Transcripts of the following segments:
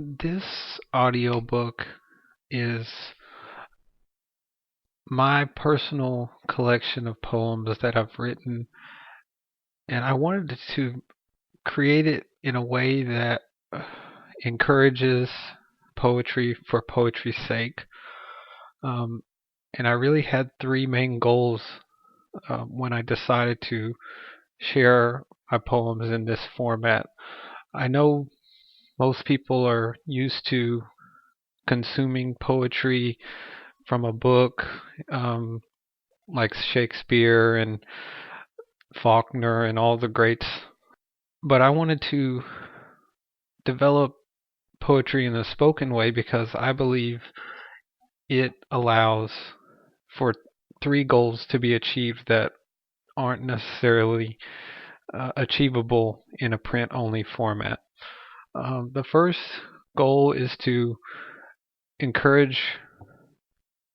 This audiobook is my personal collection of poems that I've written, and I wanted to create it in a way that uh, encourages poetry for poetry's sake. Um, and I really had three main goals when I decided to share my poems in this format. I know most people are used to consuming poetry from a book, um, like Shakespeare and Faulkner and all the greats. But I wanted to develop poetry in a spoken way because I believe it allows for three goals to be achieved that aren't necessarily achievable in a print only format. The first goal is to encourage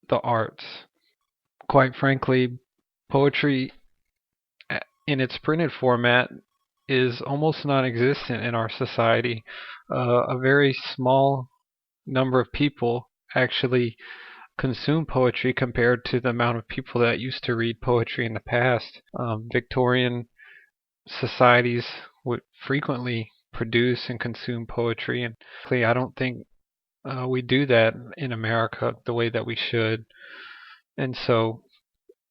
the arts. Quite frankly, poetry in its printed format is almost non-existent in our society. A very small number of people actually consume poetry compared to the amount of people that used to read poetry in the past. Victorian societies would frequently produce and consume poetry, and I don't think we do that in America the way that we should. And so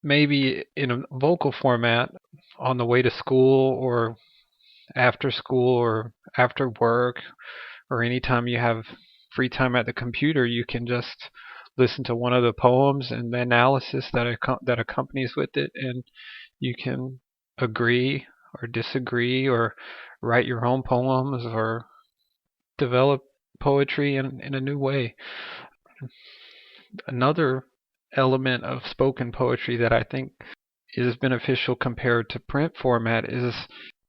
maybe in a vocal format on the way to school or after school or after work or anytime you have free time at the computer, you can just listen to one of the poems and the analysis that accompanies with it, and you can agree or disagree or write your own poems or develop poetry in a new way. Another element of spoken poetry that I think is beneficial compared to print format is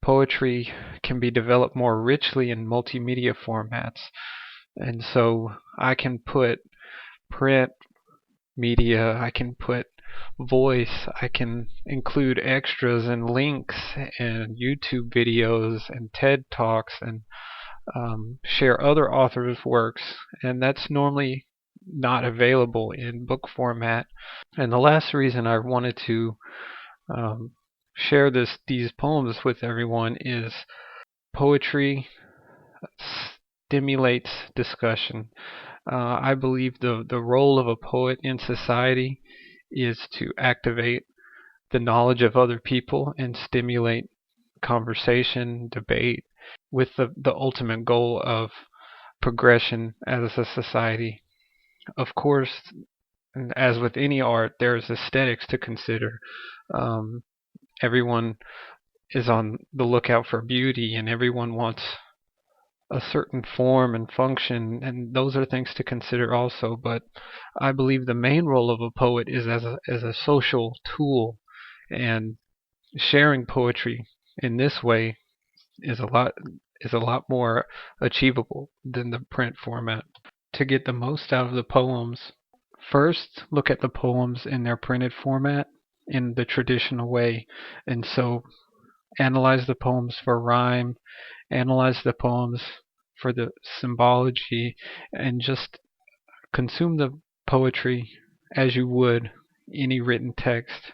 poetry can be developed more richly in multimedia formats. And so I can put print media, I can put voice, I can include extras and links and YouTube videos and TED Talks and share other authors' works. And that's normally not available in book format. And the last reason I wanted to um, share these poems with everyone is poetry stimulates discussion. I believe the role of a poet in society is to activate the knowledge of other people and stimulate conversation, debate, with the ultimate goal of progression as a society. Of course, as with any art, there's aesthetics to consider. Um, Everyone is on the lookout for beauty, and everyone wants a certain form and function, and those are things to consider also. But I believe the main role of a poet is as a social tool, and sharing poetry in this way is a lot more achievable than the print format. To get the most out of the poems, first look at the poems in their printed format in the traditional way, and so analyze the poems for rhyme, analyze the poems for the symbology, and just consume the poetry as you would any written text.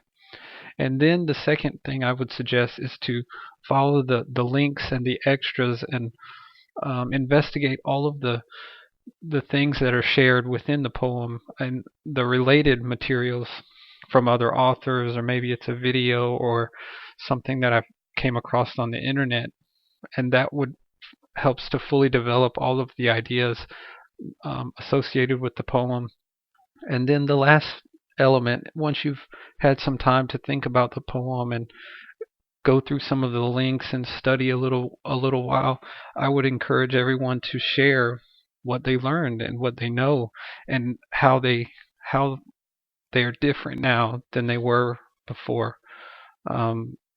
And then the second thing I would suggest is to follow the links and the extras and investigate all of the things that are shared within the poem and the related materials from other authors, or maybe it's a video or something that I've came across on the internet, and that would helps to fully develop all of the ideas associated with the poem. And then the last element, once you've had some time to think about the poem and go through some of the links and study a little while, I would encourage everyone to share what they learned and what they know and how they are different now than they were before.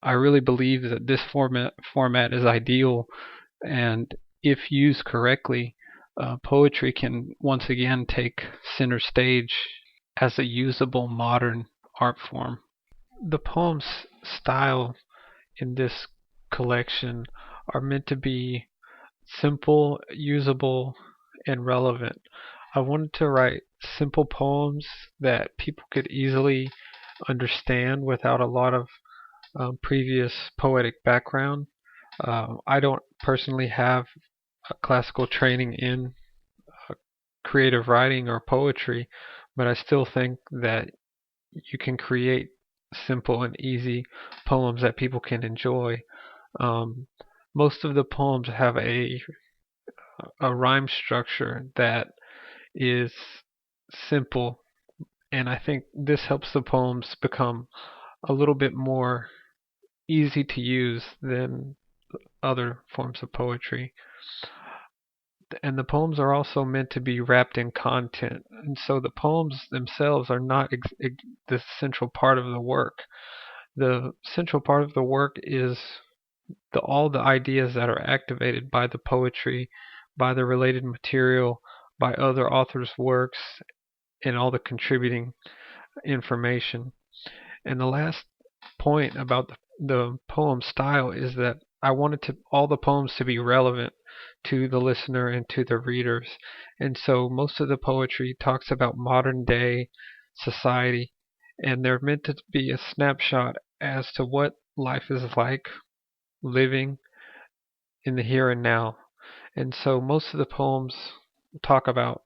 I really believe that this format is ideal, and if used correctly, poetry can once again take center stage as a usable modern art form. The poems style in this collection are meant to be simple, usable, and relevant. I wanted to write simple poems that people could easily understand without a lot of previous poetic background. I don't personally have a classical training in creative writing or poetry, but I still think that you can create simple and easy poems that people can enjoy. Um, Most of the poems have a rhyme structure that is simple, and I think this helps the poems become a little bit more easy to use than other forms of poetry. And the poems are also meant to be wrapped in content, and so the poems themselves are not the central part of the work. The central part of the work is all the ideas that are activated by the poetry, by the related material, by other authors' works, and all the contributing information. And the last point about the poem style is that I wanted all the poems to be relevant to the listener and to the readers. And so most of the poetry talks about modern day society, and they're meant to be a snapshot as to what life is like living in the here and now. And so most of the poems talk about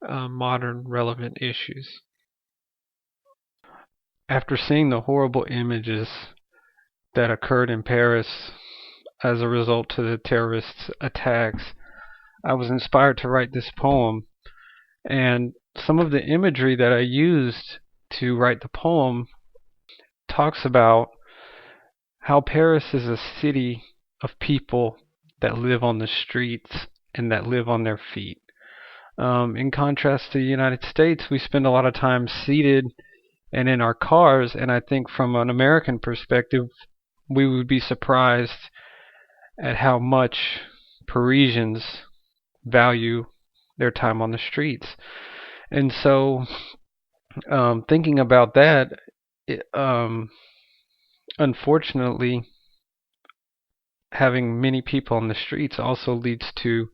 modern relevant issues. After seeing the horrible images that occurred in Paris as a result to the terrorists' attacks, I was inspired to write this poem. And some of the imagery that I used to write the poem talks about how Paris is a city of people that live on the streets and that live on their feet. In contrast to the United States, we spend a lot of time seated and in our cars, and I think from an American perspective, we would be surprised at how much Parisians value their time on the streets. And so, thinking about that, it, unfortunately, having many people on the streets also leads to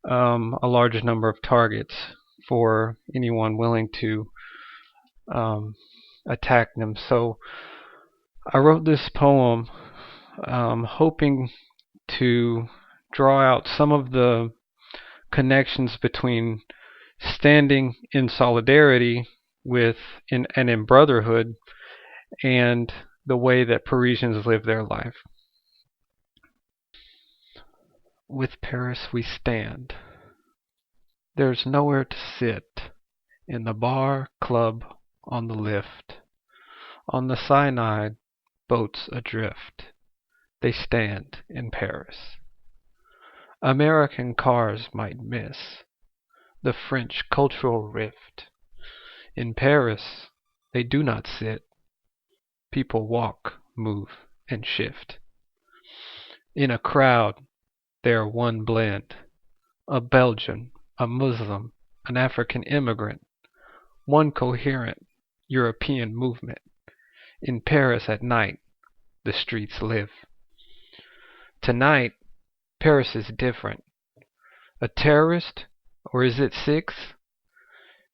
a large number of targets for anyone willing to um, attack them. So I wrote this poem hoping to draw out some of the connections between standing in solidarity with and in brotherhood and the way that Parisians live their life. With Paris we stand. There's nowhere to sit. In the bar, club, on the lift. On the Sinai, boats adrift. They stand in Paris. American cars might miss the French cultural rift. In Paris they do not sit. People walk, move, and shift. In a crowd they are one blend. A Belgian, a Muslim, an African immigrant. One coherent European movement. In Paris at night the streets live. Tonight Paris is different. A terrorist, or is it six?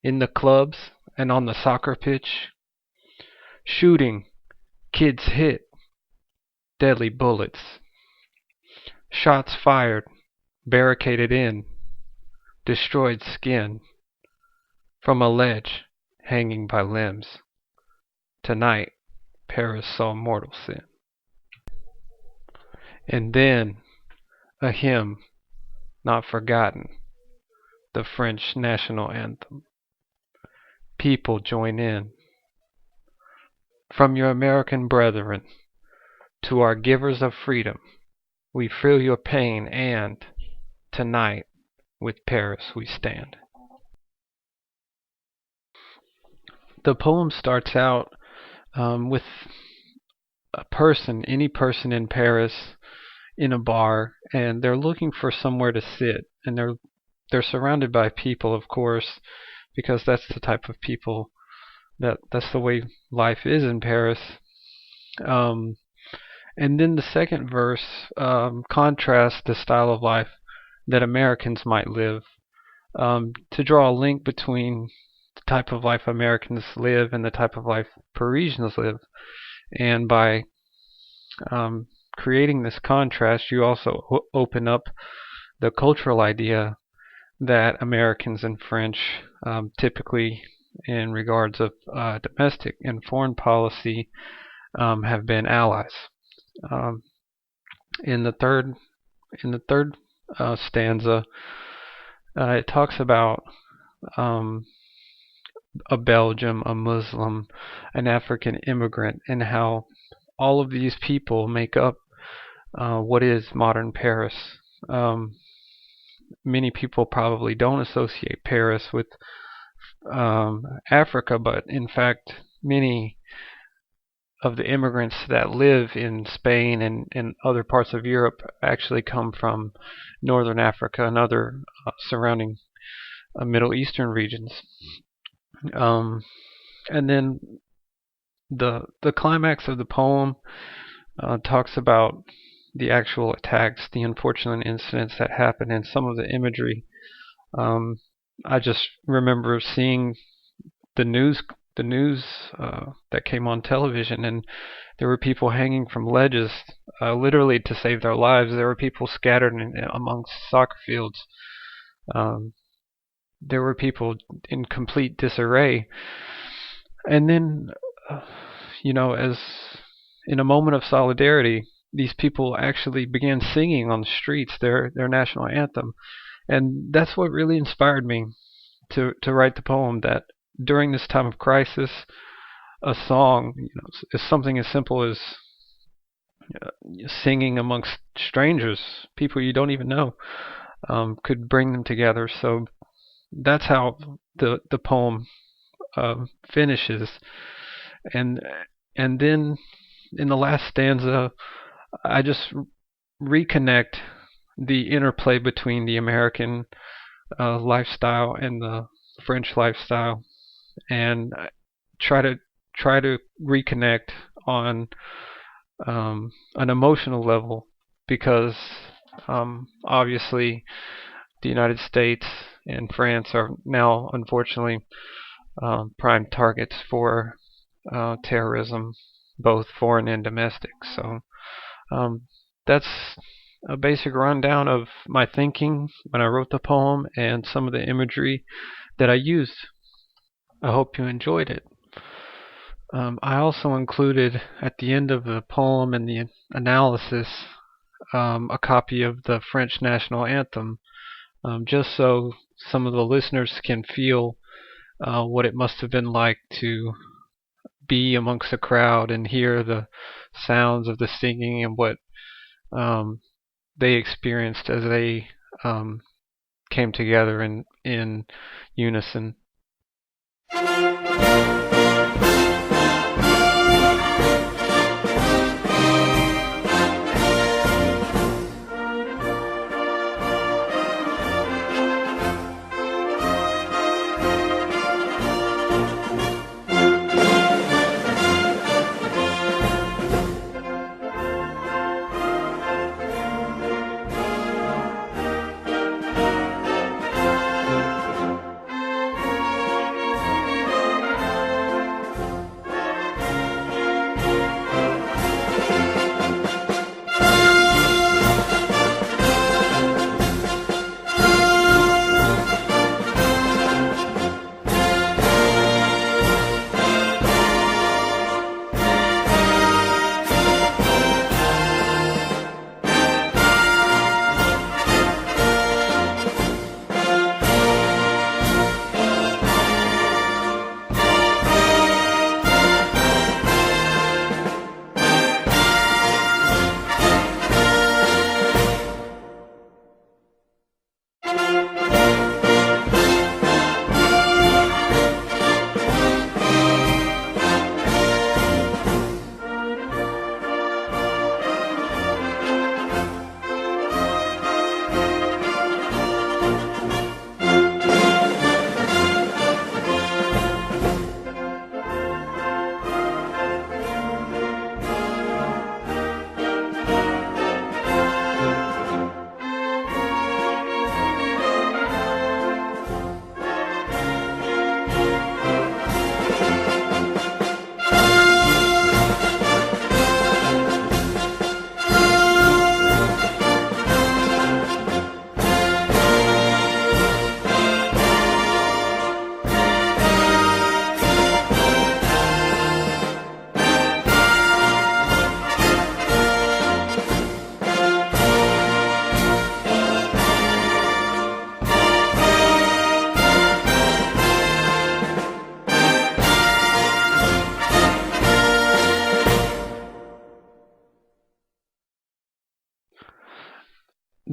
In the clubs and on the soccer pitch. Shooting, kids hit, deadly bullets. Shots fired, barricaded in, destroyed skin. From a ledge, hanging by limbs. Tonight Paris saw mortal sin. And then a hymn not forgotten, the French national anthem. People join in. From your American brethren to our givers of freedom, we feel your pain and tonight with Paris we stand. The poem starts out with any person in Paris in a bar, and they're looking for somewhere to sit, and they're surrounded by people, of course, because that's the type of people that's the way life is in Paris. Um, and then the second verse contrasts the style of life that Americans might live. to draw a link between the type of life Americans live and the type of life Parisians live. And by creating this contrast, you also open up the cultural idea that Americans and French, typically in regards of domestic and foreign policy, have been allies. Um, in the third stanza, it talks about a Belgium, a Muslim, an African immigrant, and how all of these people make up what is modern Paris. Many people probably don't associate Paris with Africa, but in fact, many of the immigrants that live in Spain and other parts of Europe actually come from northern Africa and other surrounding Middle Eastern regions. And then the climax of the poem talks about the actual attacks, the unfortunate incidents that happened, and some of the imagery. I just remember seeing the news that came on television, and there were people hanging from ledges, literally to save their lives. There were people scattered amongst soccer fields. There were people in complete disarray. And then, as in a moment of solidarity, these people actually began singing on the streets their national anthem. And that's what really inspired me to write the poem, that during this time of crisis, a song, is something as simple as singing amongst strangers, people you don't even know, could bring them together. So that's how the poem finishes. And then in the last stanza, I just reconnect the interplay between the American lifestyle and the French lifestyle, and try to reconnect on an emotional level, because obviously the United States and France are now unfortunately prime targets for terrorism, both foreign and domestic. So that's a basic rundown of my thinking when I wrote the poem and some of the imagery that I used. I hope you enjoyed it. I also included at the end of the poem and the analysis a copy of the French national anthem, just so some of the listeners can feel what it must have been like to be amongst the crowd and hear the sounds of the singing and what they experienced as they came together in unison.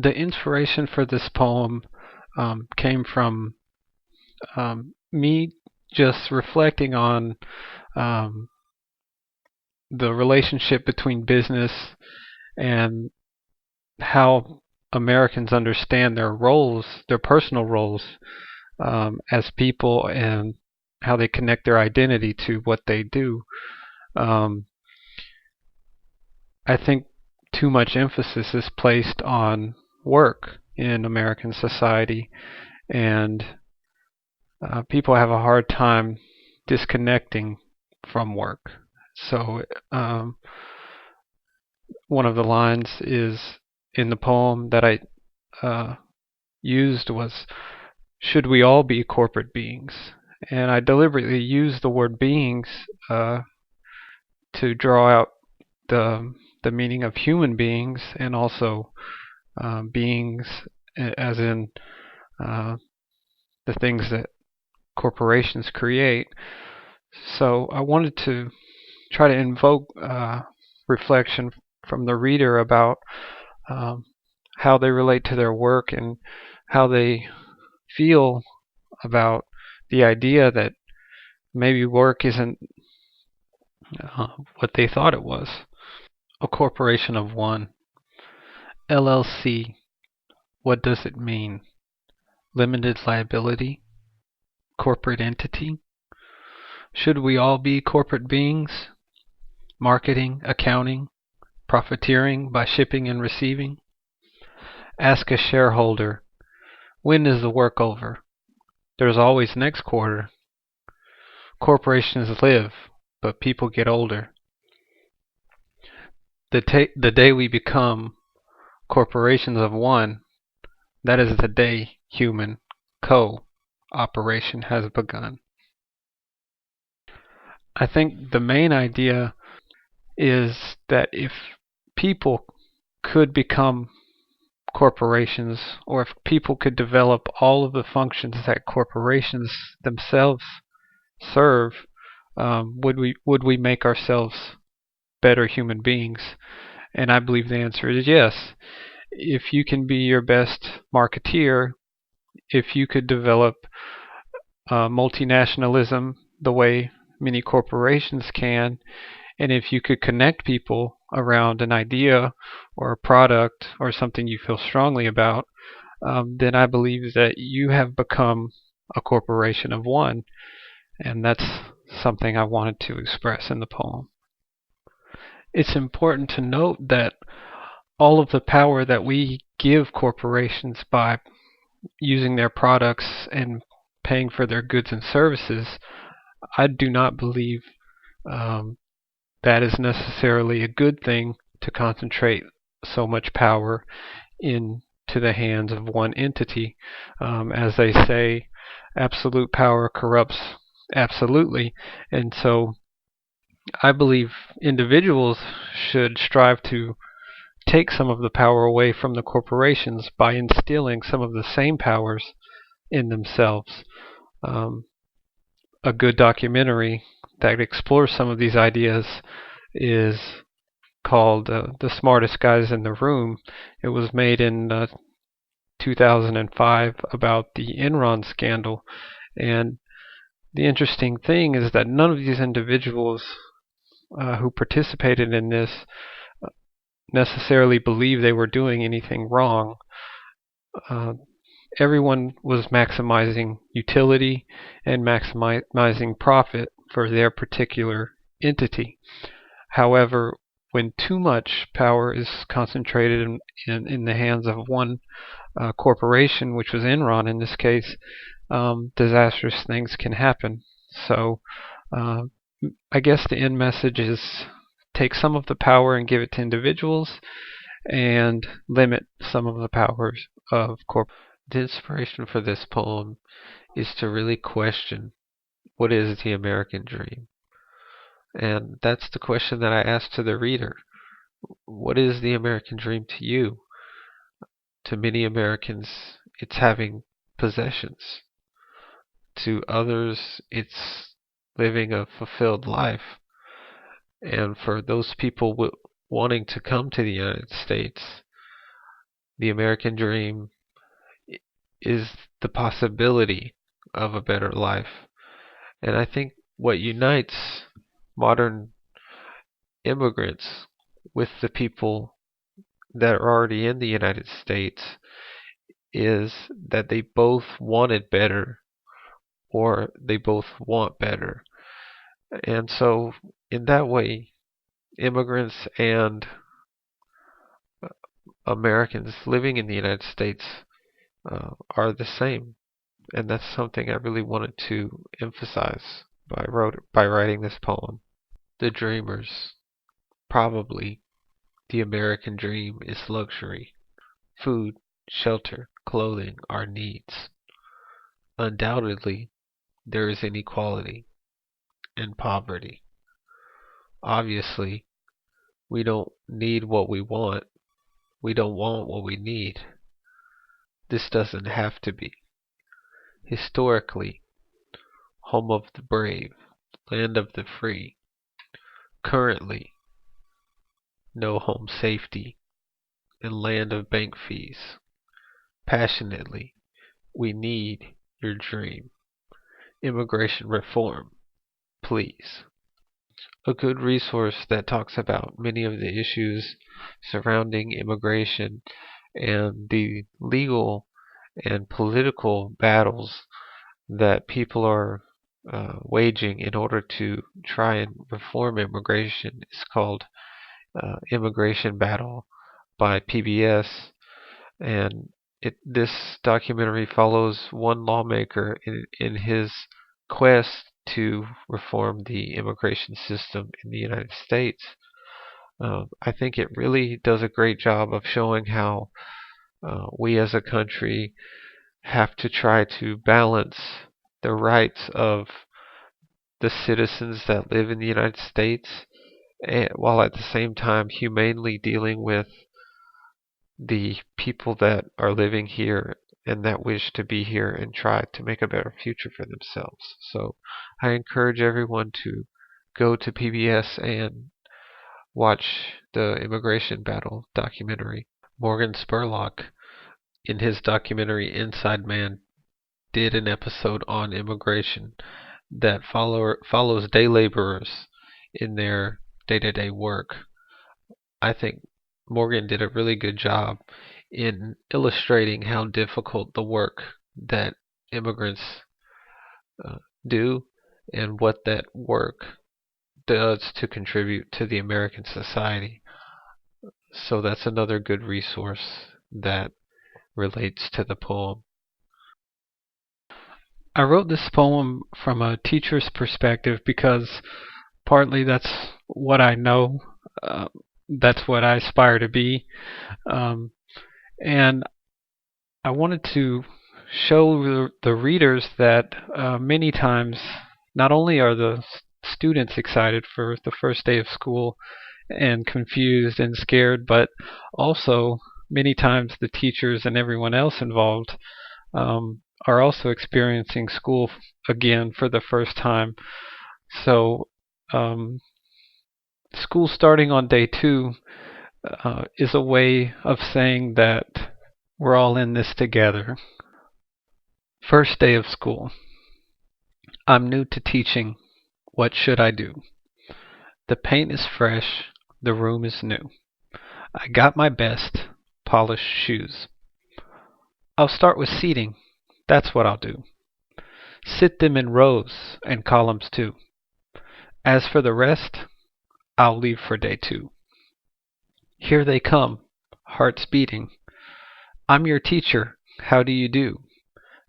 The inspiration for this poem came from me just reflecting on um, the relationship between business and how Americans understand their roles, their personal roles as people, and how they connect their identity to what they do. Um, I think too much emphasis is placed on work in American society, and people have a hard time disconnecting from work. So one of the lines is in the poem that I uh, used was, "Should we all be corporate beings?" And I deliberately used the word beings to draw out the meaning of human beings, and also beings as in uh, the things that corporations create. So I wanted to try to invoke reflection from the reader about um, how they relate to their work and how they feel about the idea that maybe work isn't what they thought it was. A corporation of one. LLC. What does it mean? Limited liability? Corporate entity? Should we all be corporate beings? Marketing, accounting, profiteering by shipping and receiving? Ask a shareholder, when is the work over? There's always next quarter. Corporations live, but people get older. The day we become corporations of one, that is the day human co-operation has begun. I think the main idea is that if people could become corporations, or if people could develop all of the functions that corporations themselves serve, would we make ourselves better human beings? And I believe the answer is yes. If you can be your best marketeer, if you could develop multinationalism the way many corporations can, and if you could connect people around an idea or a product or something you feel strongly about, then I believe that you have become a corporation of one. And that's something I wanted to express in the poem. It's important to note that all of the power that we give corporations by using their products and paying for their goods and services, I do not believe um, that is necessarily a good thing, to concentrate so much power into the hands of one entity. As they say, absolute power corrupts absolutely. And so I believe individuals should strive to take some of the power away from the corporations by instilling some of the same powers in themselves. Um, a good documentary that explores some of these ideas is called The Smartest Guys in the Room. It was made in 2005 about the Enron scandal. And the interesting thing is that none of these individuals who participated in this necessarily believe they were doing anything wrong. Uh, Everyone was maximizing utility and maximizing profit for their particular entity. However, when too much power is concentrated in the hands of one corporation, which was Enron in this case, disastrous things can happen. So uh, I guess the end message is take some of the power and give it to individuals, and limit some of the powers of corporations. The inspiration for this poem is to really question what is the American dream. And that's the question that I asked to the reader. What is the American dream to you? To many Americans, it's having possessions. To others, it's living a fulfilled life. And for those people wanting to come to the United States, The American dream is the possibility of a better life. And I think what unites modern immigrants with the people that are already in the United States is that they both wanted better or they both want better. And so, in that way, immigrants and Americans living in the United States are the same. And that's something I really wanted to emphasize by writing this poem. The dreamers. Probably the American dream is luxury. Food, shelter, clothing are needs. Undoubtedly, there is inequality and poverty. Obviously, we don't need what we want. We don't want what we need. This doesn't have to be. Historically, home of the brave, land of the free. Currently, no home safety and land of bank fees. Passionately, we need your dream. Immigration reform, please. A good resource that talks about many of the issues surrounding immigration and the legal and political battles that people are waging in order to try and reform immigration is called Immigration Battle by PBS. And this documentary follows one lawmaker in his quest to reform the immigration system in the United States. I think it really does a great job of showing how we as a country have to try to balance the rights of the citizens that live in the United States, while at the same time humanely dealing with the people that are living here and that wish to be here and try to make a better future for themselves. So I encourage everyone to go to PBS and watch the Immigration Battle documentary. Morgan Spurlock, in his documentary Inside Man, did an episode on immigration that follows day laborers in their day-to-day work. I think Morgan did a really good job in illustrating how difficult the work that immigrants do and what that work does to contribute to the American society. So that's another good resource that relates to the poem. I wrote this poem from a teacher's perspective because partly that's what I know, that's what I aspire to be, and I wanted to show the readers that many times not only are the students excited for the first day of school and confused and scared, but also many times the teachers and everyone else involved are also experiencing school again for the first time. So school starting on day 2 is a way of saying that we're all in this together. First day of school. I'm new to teaching. What should I do? The paint is fresh. The room is new. I got my best polished shoes. I'll start with seating. That's what I'll do. Sit them in rows and columns too. As for the rest, I'll leave for day 2. Here they come, hearts beating. I'm your teacher. How do you do?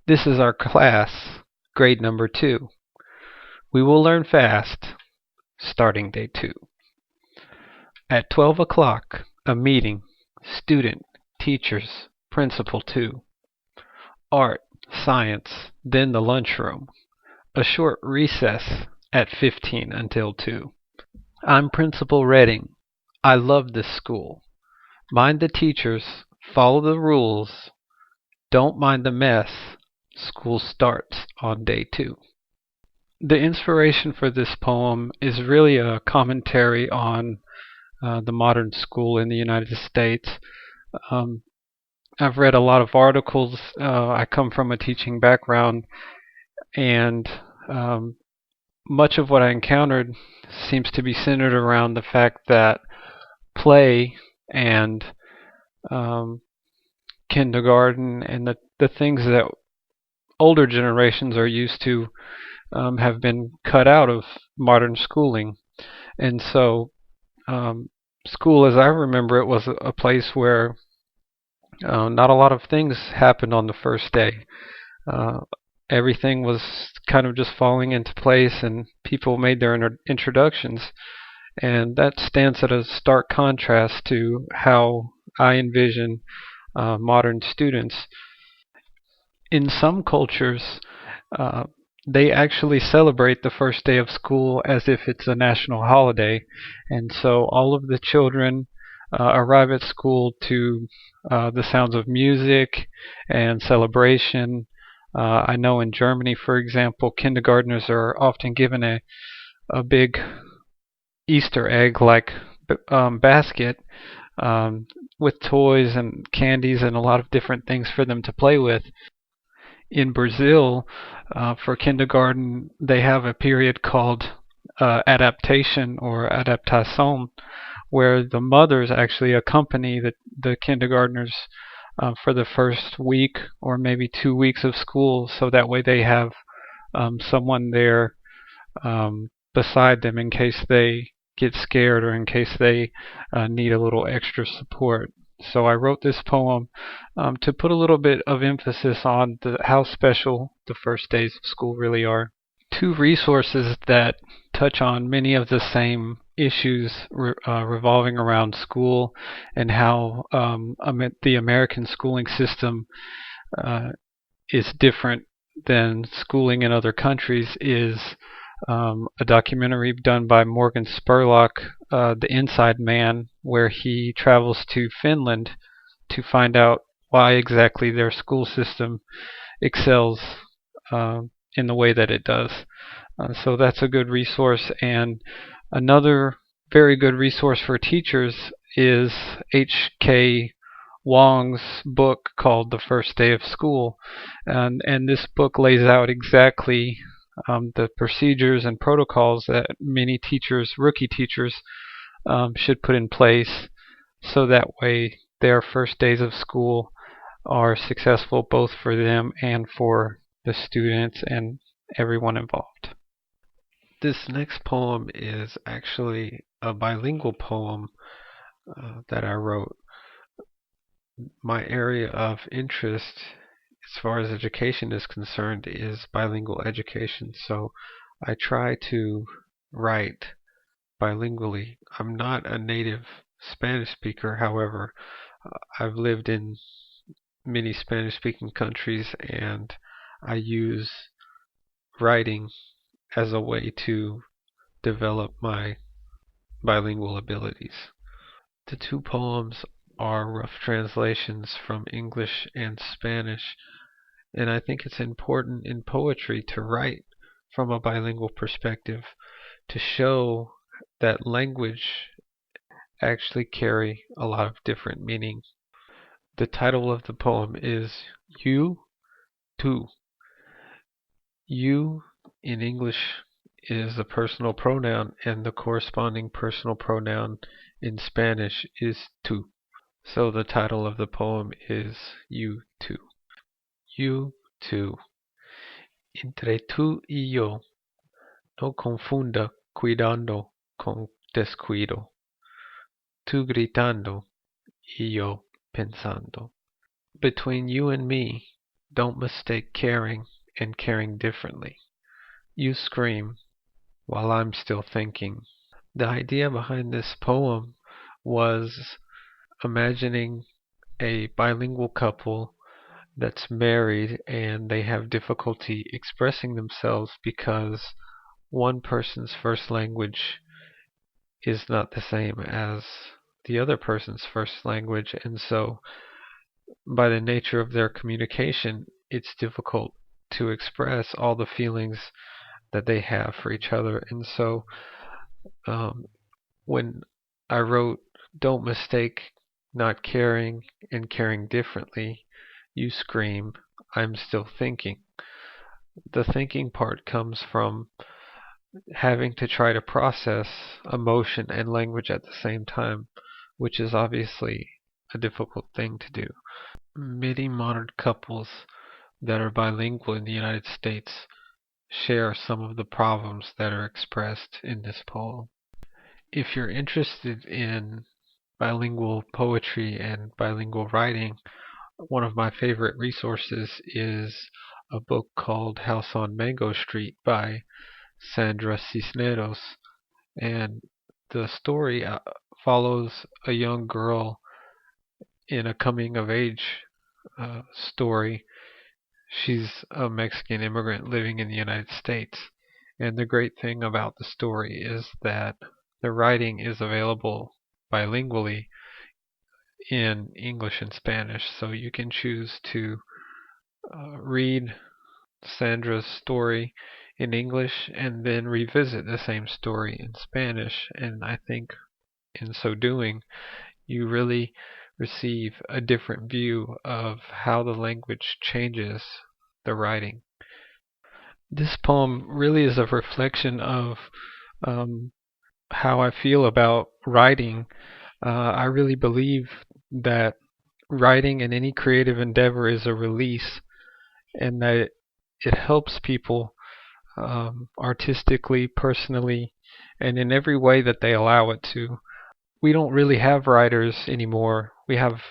This is our class, grade number 2. We will learn fast, starting day 2. At 12 o'clock, a meeting, student, teachers, principal too. Art, science, then the lunchroom. A short recess at 15 until 2. I'm Principal Redding. I love this school. Mind the teachers, follow the rules. Don't mind the mess. School starts on day 2. The inspiration for this poem is really a commentary on the modern school in the United States. I've read a lot of articles. I come from a teaching background, and um, much of what I encountered seems to be centered around the fact that play and um, kindergarten and the things that older generations are used to have been cut out of modern schooling. And so, school, as I remember it, was a place where not a lot of things happened on the first day. Uh, Everything was kind of just falling into place, and people made their introductions. And that stands at a stark contrast to how I envision modern students. In some cultures, uh, they actually celebrate the first day of school as if it's a national holiday. And so all of the children arrive at school to the sounds of music and celebration. I know in Germany, for example, kindergartners are often given a big Easter egg like basket um, with toys and candies and a lot of different things for them to play with. In Brazil, for kindergarten, they have a period called adaptation or adaptação, where the mothers actually accompany the kindergartners for the first week or maybe 2 weeks of school, so that way they have someone there beside them in case they get scared or in case they need a little extra support. So I wrote this poem to put a little bit of emphasis on how special the first days of school really are. Two resources that touch on many of the same issues revolving around school and how the American schooling system uh, is different than schooling in other countries is a documentary done by Morgan Spurlock, The Inside Man, where he travels to Finland to find out why exactly their school system excels uh, in the way that it does. So that's a good resource. And another very good resource for teachers is H.K. Wong's book called The First Day of School. And this book lays out exactly the procedures and protocols that many teachers, rookie teachers, should put in place so that way their first days of school are successful both for them and for the students and everyone involved. This next poem is actually a bilingual poem that I wrote. My area of interest, as far as education is concerned, is bilingual education. So I try to write bilingually. I'm not a native Spanish speaker, however, I've lived in many Spanish speaking countries and I use writing as a way to develop my bilingual abilities. The two poems are rough translations from English and Spanish, and I think it's important in poetry to write from a bilingual perspective to show that language actually carry a lot of different meaning. The title of the poem is You Too. You in English is a personal pronoun and the corresponding personal pronoun in Spanish is tú. So the title of the poem is You Too. You Too. Entre tú y yo, no confunda cuidando con descuido. Tú gritando y yo pensando. Between you and me, don't mistake caring and caring differently. You scream while I'm still thinking. The idea behind this poem was imagining a bilingual couple that's married and they have difficulty expressing themselves because one person's first language is not the same as the other person's first language, and so by the nature of their communication, it's difficult to express all the feelings that they have for each other. And so um, when I wrote Don't Mistake not caring and caring differently, you scream, I'm still thinking. The thinking part comes from having to try to process emotion and language at the same time, which is obviously a difficult thing to do. Many modern couples that are bilingual in the United States share some of the problems that are expressed in this poem. If you're interested in bilingual poetry and bilingual writing, one of my favorite resources is a book called House on Mango Street by Sandra Cisneros. And the story follows a young girl in a coming of age story. She's a Mexican immigrant living in the United States. And the great thing about the story is that the writing is available bilingually in English and Spanish. So you can choose to read Sandra's story in English and then revisit the same story in Spanish. And I think in so doing, you really receive a different view of how the language changes the writing. This poem really is a reflection of um, how I feel about writing. I really believe that writing in any creative endeavor is a release, and that it helps people artistically, personally, and in every way that they allow it to. We don't really have writers anymore. We have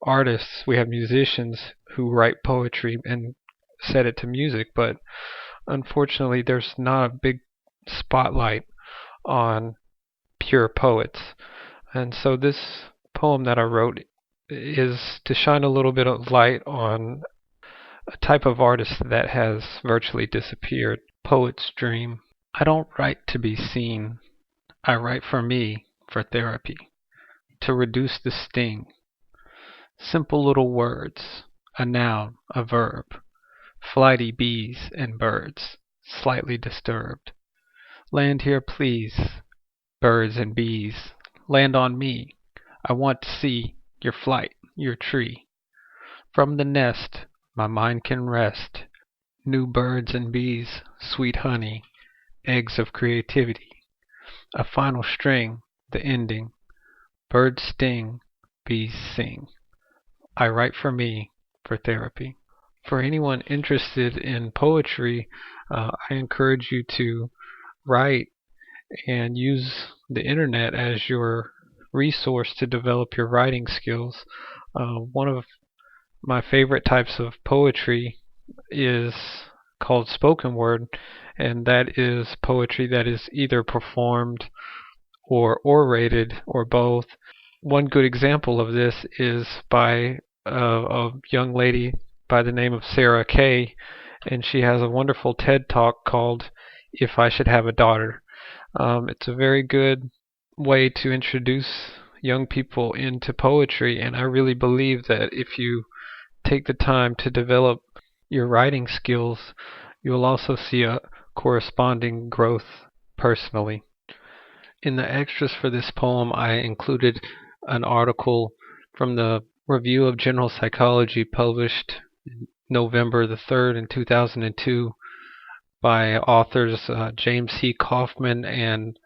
artists, we have musicians who write poetry and set it to music, but unfortunately there's not a big spotlight on pure poets. And so this poem that I wrote is to shine a little bit of light on a type of artist that has virtually disappeared. Poet's dream. I don't write to be seen. I write for me, for therapy, to reduce the sting. Simple little words, a noun, a verb, flighty bees and birds, slightly disturbed. Land here, please, birds and bees. Land on me. I want to see your flight, your tree. From the nest my mind can rest. New birds and bees, sweet honey, eggs of creativity. A final string, the ending. Birds sting, bees sing. I write for me, for therapy. For anyone interested in poetry, I encourage you to write and use the internet as your resource to develop your writing skills. One of my favorite types of poetry is called spoken word, and that is poetry that is either performed or orated or both. One good example of this is by a young lady by the name of Sarah Kay, and she has a wonderful TED Talk called If I Should Have a Daughter. It's a very good way to introduce young people into poetry, and I really believe that if you take the time to develop your writing skills, you'll also see a corresponding growth personally. In the extras for this poem, I included an article from the Review of General Psychology published November the 3rd in 2002 by authors James C. Kaufman and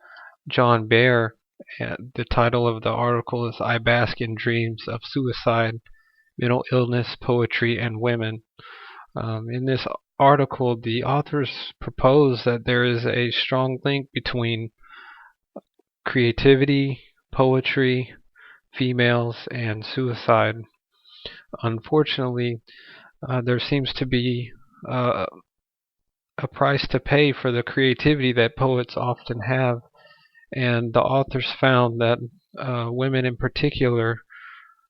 John Baer. And the title of the article is I Bask in Dreams of Suicide, Mental Illness, Poetry, and Women. In this article, the authors propose that there is a strong link between creativity, poetry, females, and suicide. Unfortunately, there seems to be uh, a price to pay for the creativity that poets often have, and the authors found that women in particular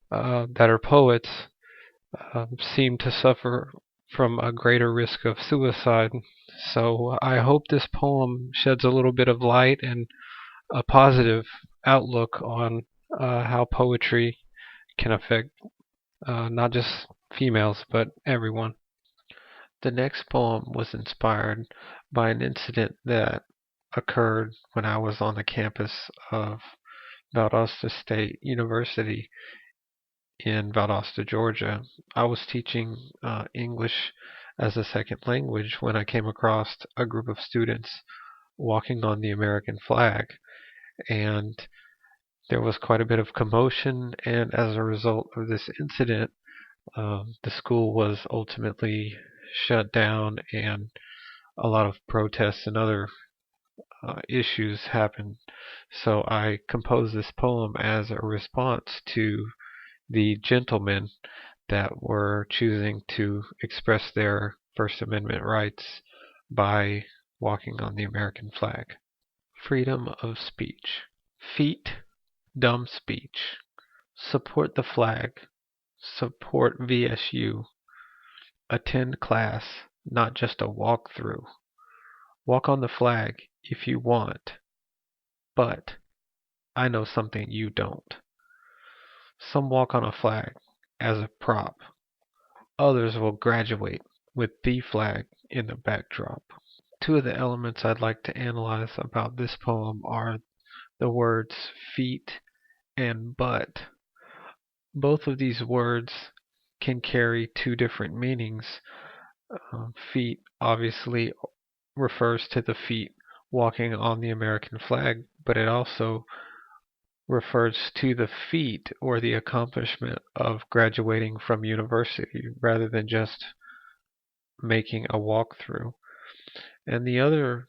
that are poets seem to suffer from a greater risk of suicide. So I hope this poem sheds a little bit of light and a positive outlook on how poetry can affect not just females, but everyone. The next poem was inspired by an incident that occurred when I was on the campus of Valdosta State University in Valdosta, Georgia. I was teaching English as a second language when I came across a group of students walking on the American flag, and there was quite a bit of commotion, and as a result of this incident, the school was ultimately shut down, and a lot of protests and other issues happened. So I composed this poem as a response to the gentlemen that were choosing to express their First Amendment rights by walking on the American flag. Freedom of speech. Feet, dumb speech. Support the flag. Support VSU. Attend class, not just a walkthrough. Walk on the flag if you want, but I know something you don't. Some walk on a flag as a prop. Others will graduate with the flag in the backdrop. Two of the elements I'd like to analyze about this poem are the words feet and but. Both of these words can carry two different meanings. Feet obviously refers to the feet walking on the American flag, but it also refers to the feat or the accomplishment of graduating from university rather than just making a walkthrough. And the other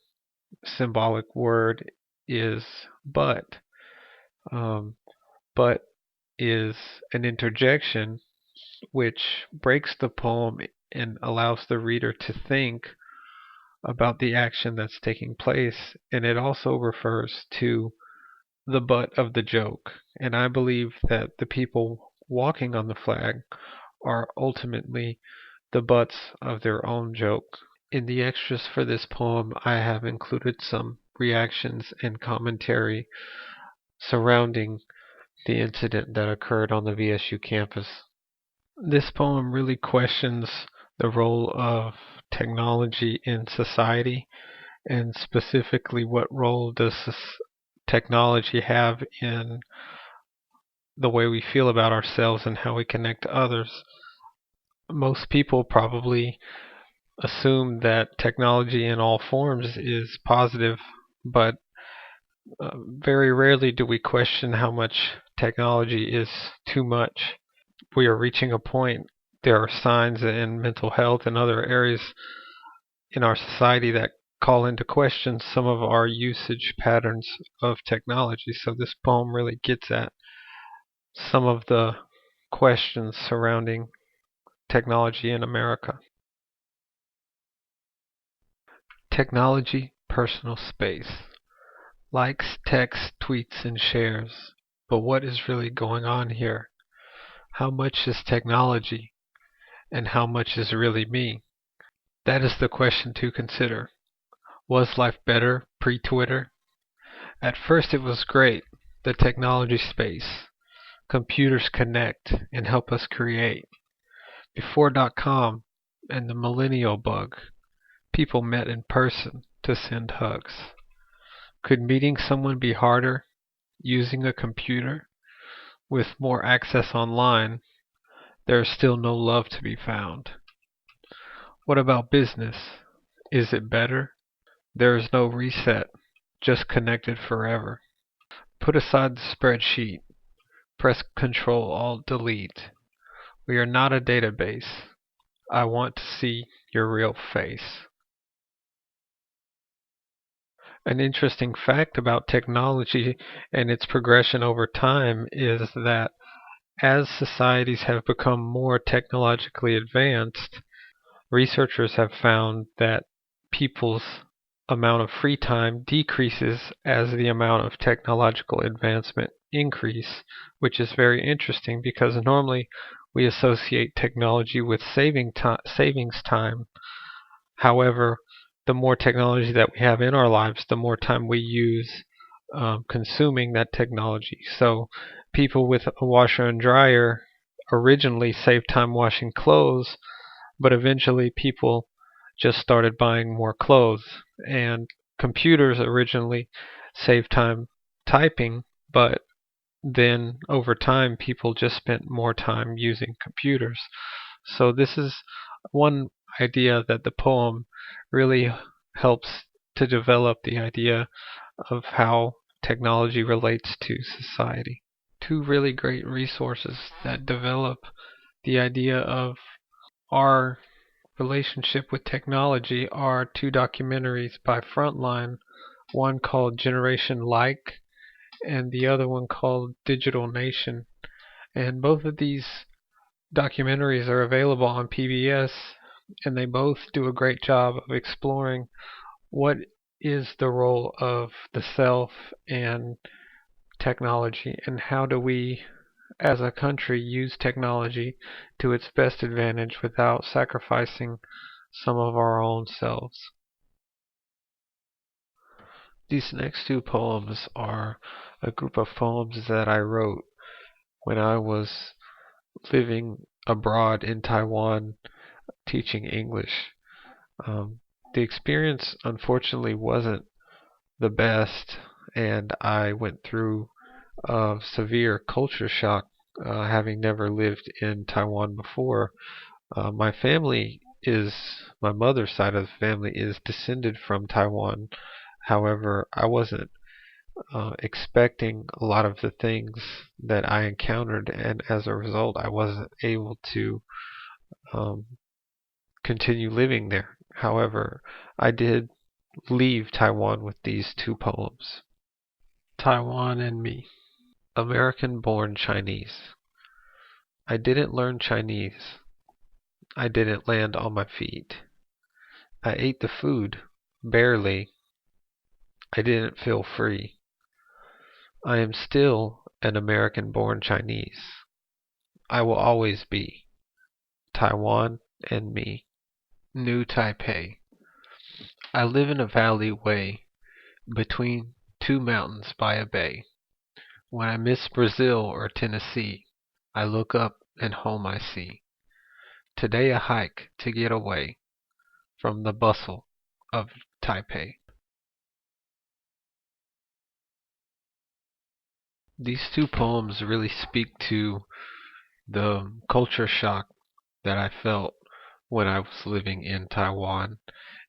symbolic word is but. But is an interjection which breaks the poem and allows the reader to think about the action that's taking place, and it also refers to the butt of the joke. And I believe that the people walking on the flag are ultimately the butts of their own joke. In the extras for this poem, I have included some reactions and commentary surrounding the incident that occurred on the VSU campus. This poem really questions the role of technology in society, and specifically what role does technology have in the way we feel about ourselves and how we connect to others. Most people probably assume that technology in all forms is positive, but very rarely do we question how much technology is too much. We are reaching a point. There are signs in mental health and other areas in our society that call into question some of our usage patterns of technology. So this poem really gets at some of the questions surrounding technology in America. Technology, personal space. Likes, texts, tweets, and shares. But what is really going on here? How much is technology, and how much is really me? That is the question to consider. Was life better pre-Twitter? At first it was great, the technology space. Computers connect and help us create. Before .com and the millennial bug, people met in person to send hugs. Could meeting someone be harder using a computer? With more access online, there is still no love to be found. What about business? Is it better? There is no reset, just connected forever. Put aside the spreadsheet. Press Ctrl Alt Delete. We are not a database. I want to see your real face. An interesting fact about technology and its progression over time is that as societies have become more technologically advanced, researchers have found that people's amount of free time decreases as the amount of technological advancement increase, which is very interesting because normally we associate technology with savings time. However, the more technology that we have in our lives, the more time we use consuming that technology. So people with a washer and dryer originally saved time washing clothes, but eventually people just started buying more clothes. And computers originally saved time typing, but then over time people just spent more time using computers. So this is one idea that the poem really helps to develop the idea of how technology relates to society. Two really great resources that develop the idea of our relationship with technology are two documentaries by Frontline, one called Generation Like and the other one called Digital Nation. And both of these documentaries are available on PBS, and they both do a great job of exploring what is the role of the self and technology, and how do we as a country use technology to its best advantage without sacrificing some of our own selves. These next two poems are a group of poems that I wrote when I was living abroad in Taiwan teaching English. Um, the experience, unfortunately, wasn't the best, and I went through a severe culture shock, having never lived in Taiwan before. My family my mother's side of the family is descended from Taiwan. However, I wasn't expecting a lot of the things that I encountered, and as a result, I wasn't able to um, continue living there. However, I did leave Taiwan with these two poems. Taiwan and Me. American born Chinese. I didn't learn Chinese. I didn't land on my feet. I ate the food, barely. I didn't feel free. I am still an American born Chinese. I will always be. Taiwan and Me. New Taipei. I live in a valley way between two mountains by a bay. When I miss Brazil or Tennessee, I look up and home I see. Today a hike to get away from the bustle of Taipei. These two poems really speak to the culture shock that I felt when I was living in Taiwan.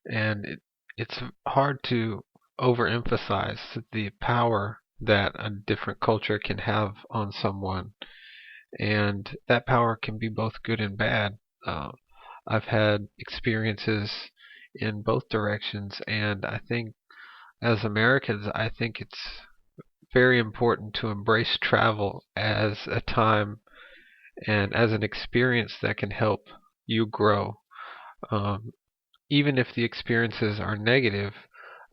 And it's hard to overemphasize the power that a different culture can have on someone. And that power can be both good and bad. I've had experiences in both directions, and I think as Americans, I think it's very important to embrace travel as a time and as an experience that can help you grow. Um, Even if the experiences are negative,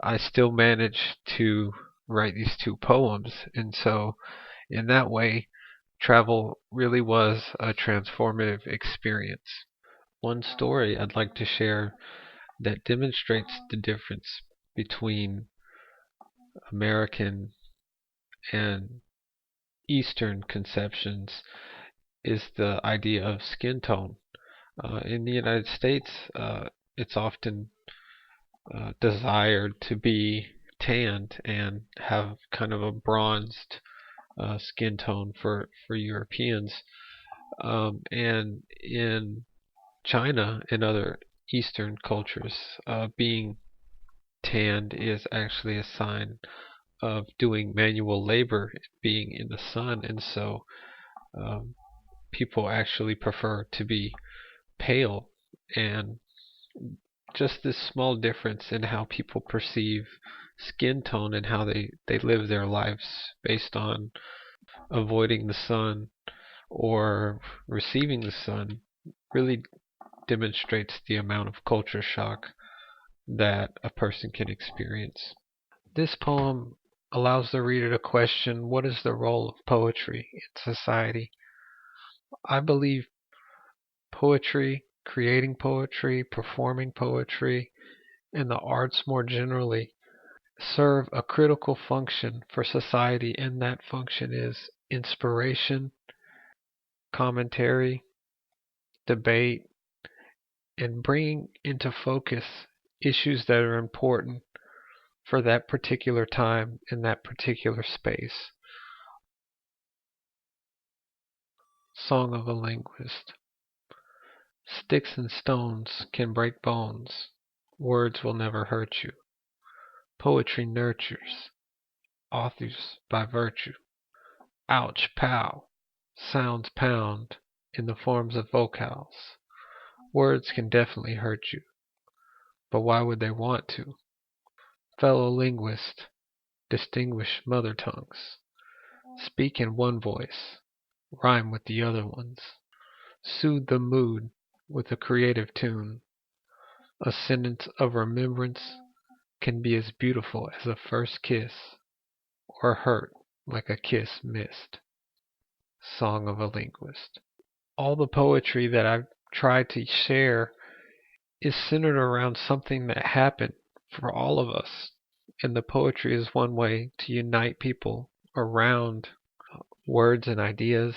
I still manage to write these two poems. And so, in that way, travel really was a transformative experience. One story I'd like to share that demonstrates the difference between American and Eastern conceptions is the idea of skin tone. In the United States, it's often desired to be tanned and have kind of a bronzed skin tone for Europeans. And in China and other Eastern cultures, being tanned is actually a sign of doing manual labor, being in the sun, and so um, people actually prefer to be pale. And just this small difference in how people perceive skin tone and how they live their lives based on avoiding the sun or receiving the sun really demonstrates the amount of culture shock that a person can experience. This poem allows the reader to question what is the role of poetry in society. I believe poetry, creating poetry, performing poetry, and the arts more generally serve a critical function for society, and that function is inspiration, commentary, debate, and bringing into focus issues that are important for that particular time in that particular space. Song of a Linguist. Sticks and stones can break bones. Words will never hurt you. Poetry nurtures authors by virtue. Ouch, pow. Sounds pound in the forms of vocals. Words can definitely hurt you, but why would they want to? Fellow linguist, distinguish mother tongues. Speak in one voice, rhyme with the other ones. Soothe the mood with a creative tune. A sentence of remembrance can be as beautiful as a first kiss, or hurt like a kiss missed. Song of a Linguist. All the poetry that I've tried to share is centered around something that happened for all of us. And the poetry is one way to unite people around words and ideas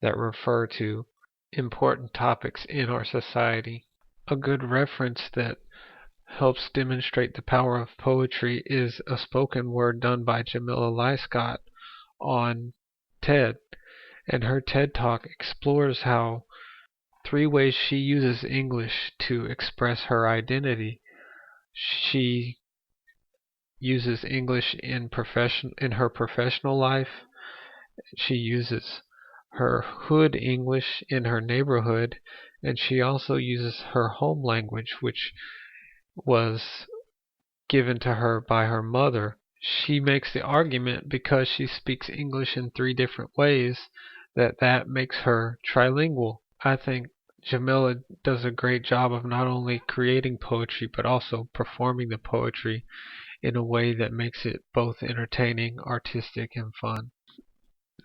that refer to important topics in our society. A good reference that helps demonstrate the power of poetry is a spoken word done by Jamila Lyscott on TED. And her TED Talk explores how 3 ways she uses English to express her identity. She uses English in her professional life. She uses her hood English in her neighborhood, and she also uses her home language, which was given to her by her mother. She makes the argument, because she speaks English in 3 different ways, that makes her trilingual. I think Jamila does a great job of not only creating poetry but also performing the poetry in a way that makes it both entertaining, artistic, and fun.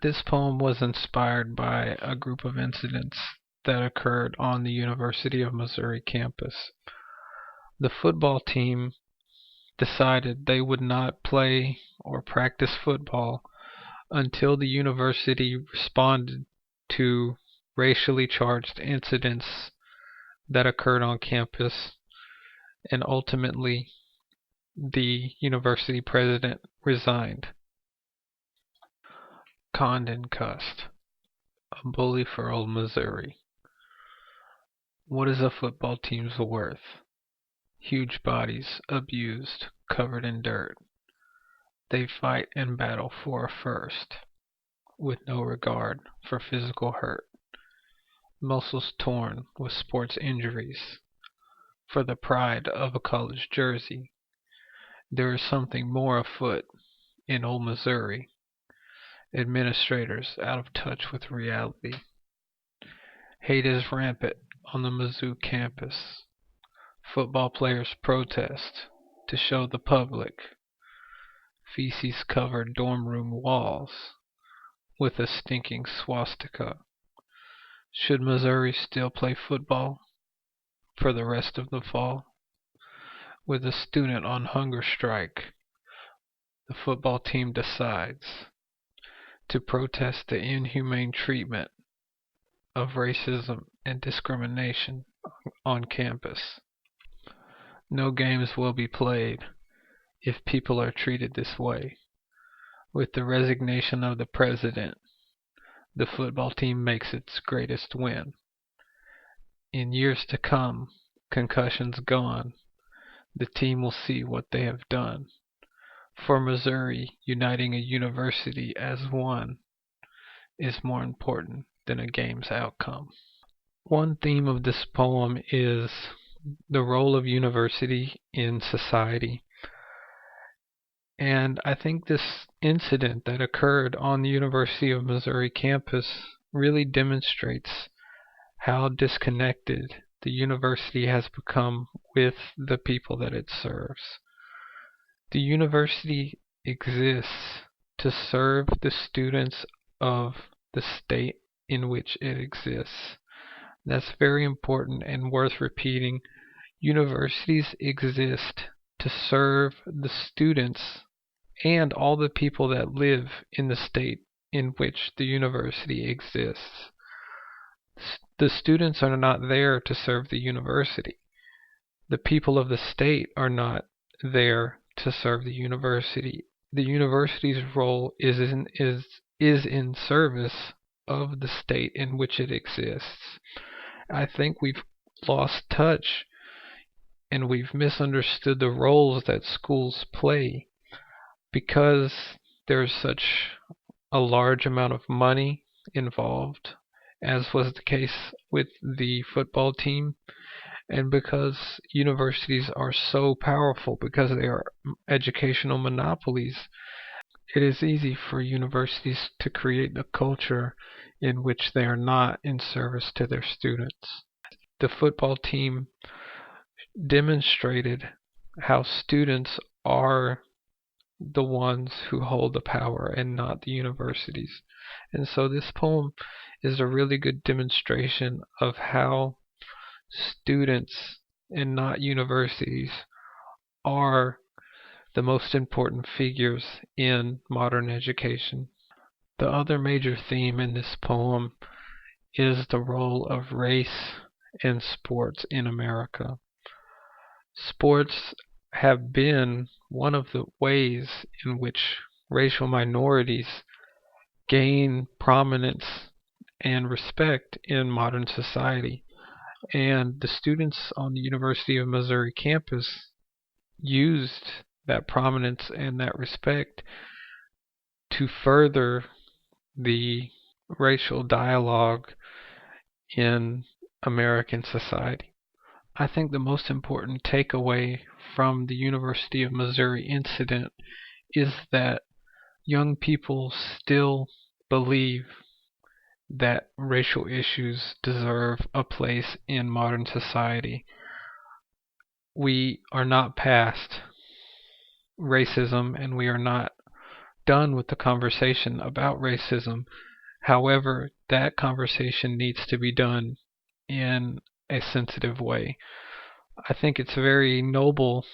This poem was inspired by a group of incidents that occurred on the University of Missouri campus. The football team decided they would not play or practice football until the university responded to racially charged incidents that occurred on campus, and ultimately the university president resigned. Conned and cussed. A bully for old Missouri. What is a football team's worth? Huge bodies, abused, covered in dirt. They fight and battle for a first, with no regard for physical hurt. Muscles torn with sports injuries. For the pride of a college jersey. There is something more afoot in old Missouri. Administrators out of touch with reality. Hate is rampant on the Mizzou campus. Football players protest to show the public feces-covered dorm room walls with a stinking swastika. Should Missouri still play football for the rest of the fall? With a student on hunger strike, the football team decides to protest the inhumane treatment of racism and discrimination on campus. No games will be played if people are treated this way. With the resignation of the president, the football team makes its greatest win. In years to come, concussions gone, the team will see what they have done. For Missouri, uniting a university as one is more important than a game's outcome. One theme of this poem is the role of university in society. And I think this incident that occurred on the University of Missouri campus really demonstrates how disconnected the university has become with the people that it serves. The university exists to serve the students of the state in which it exists. That's very important and worth repeating. Universities exist to serve the students and all the people that live in the state in which the university exists. The students are not there to serve the university. The people of the state are not there to serve the university. The university's role is in service of the state in which it exists. I think we've lost touch and we've misunderstood the roles that schools play because there's such a large amount of money involved, as was the case with the football team, and because universities are so powerful because they are educational monopolies. It is easy for universities to create a culture in which they are not in service to their students. The football team demonstrated how students are the ones who hold the power and not the universities. And so this poem is a really good demonstration of how students and not universities are the most important figures in modern education. The other major theme in this poem is the role of race and sports in America. Sports have been one of the ways in which racial minorities gain prominence and respect in modern society. And the students on the University of Missouri campus used that prominence and that respect to further the racial dialogue in American society. I think the most important takeaway from the University of Missouri incident is that young people still believe that racial issues deserve a place in modern society. We are not past racism and we are not done with the conversation about racism. However, that conversation needs to be done in a sensitive way. I think it's very noble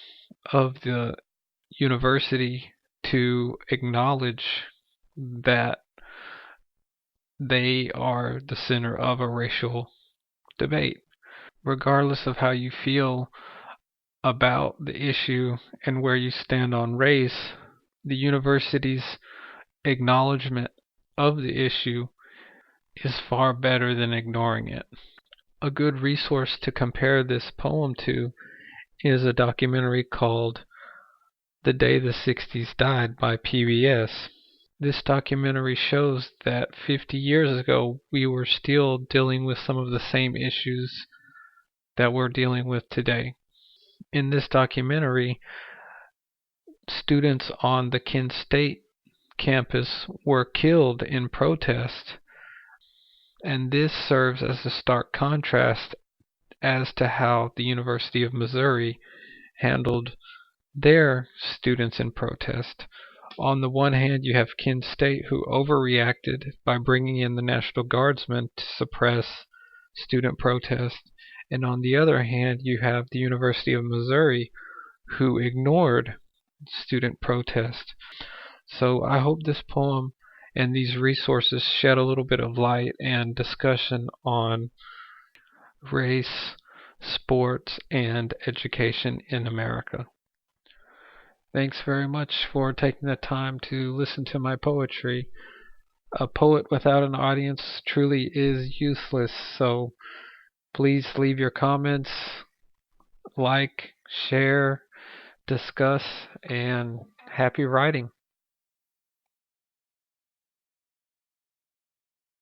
of the university to acknowledge that they are the center of a racial debate. Regardless of how you feel about the issue and where you stand on race, the university's acknowledgement of the issue is far better than ignoring it. A good resource to compare this poem to is a documentary called The Day the 60s Died by PBS. This documentary shows that 50 years ago we were still dealing with some of the same issues that we're dealing with today. In this documentary, students on the Kent State campus were killed in protest, and this serves as a stark contrast as to how the University of Missouri handled their students in protest. On the one hand, you have Kent State, who overreacted by bringing in the National Guardsmen to suppress student protest, and on the other hand, you have the University of Missouri, who ignored student protest. So I hope this poem and these resources shed a little bit of light and discussion on race, sports, and education in America. Thanks very much for taking the time to listen to my poetry. A poet without an audience truly is useless, so please leave your comments, like, share, discuss, and happy writing.